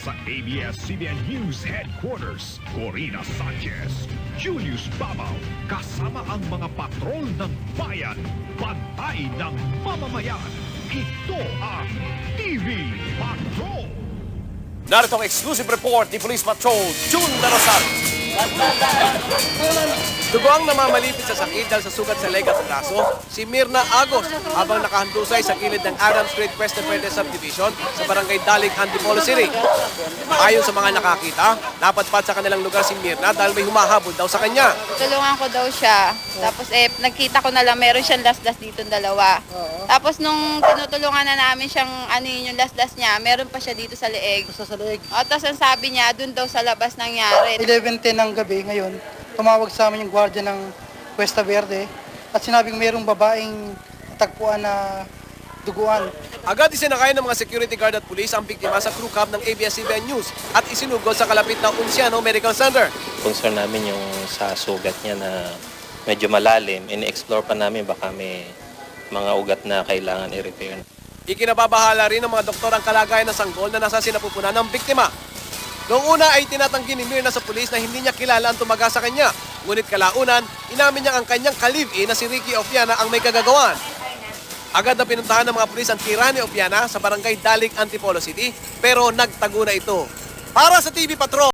sa ABS-CBN News Headquarters, Corina Sanchez, Julius Babaw, kasama ang mga patrol ng bayan, bantay ng mamamayan. Ito ang TV Patrol! Narito ang exclusive report ni Police Patrol June Darasal. Duguang namamalipit sa sakit dahil sa sugat sa leg at braso, si Mirna Agos habang nakahandusay sa gilid ng Adams Street Western Verde Subdivision sa barangay Dalig, Antipolo City. Ayon sa mga nakakita, napadpad sa kanilang lugar si Mirna dahil may humahabol daw sa kanya. Tulungan ko daw siya. Tapos nagkita ko na lang, meron siyang lasdas dito dalawa. Tapos nung tinutulungan na namin siyang yung lasdas niya, meron pa siya dito sa leeg. Sa leeg. O, tapos ang sabi niya, dun daw sa labas nangyari. 11:10 ng gabi ngayon, tumawag sa amin yung gwardiya ng Cuesta Verde at sinabing mayroong babaeng tagpuan na duguan. Agad isinakay ng mga security guard at pulis ang biktima sa crew cab ng ABS-CBN News at isinugod sa kalapit na Unciano Medical Center. Concern namin yung sa sugat niya na medyo malalim. In-explore pa namin baka may mga ugat na kailangan i-repair. Ikinababahala rin ng mga doktor ang kalagayan ng sanggol na nasa sinapupunan ng biktima. Noong una ay tinatanggi ni Mirna sa pulis na hindi niya kilala ang tumaga sa kanya. Ngunit kalaunan, inamin niya ang kanyang ka-live-in na si Ricky Opiana ang may kagagawan. Agad na pinuntahan ng mga pulis ang Tirani Opiana sa barangay Dalig, Antipolo City, pero nagtago na ito. Para sa TV Patrol!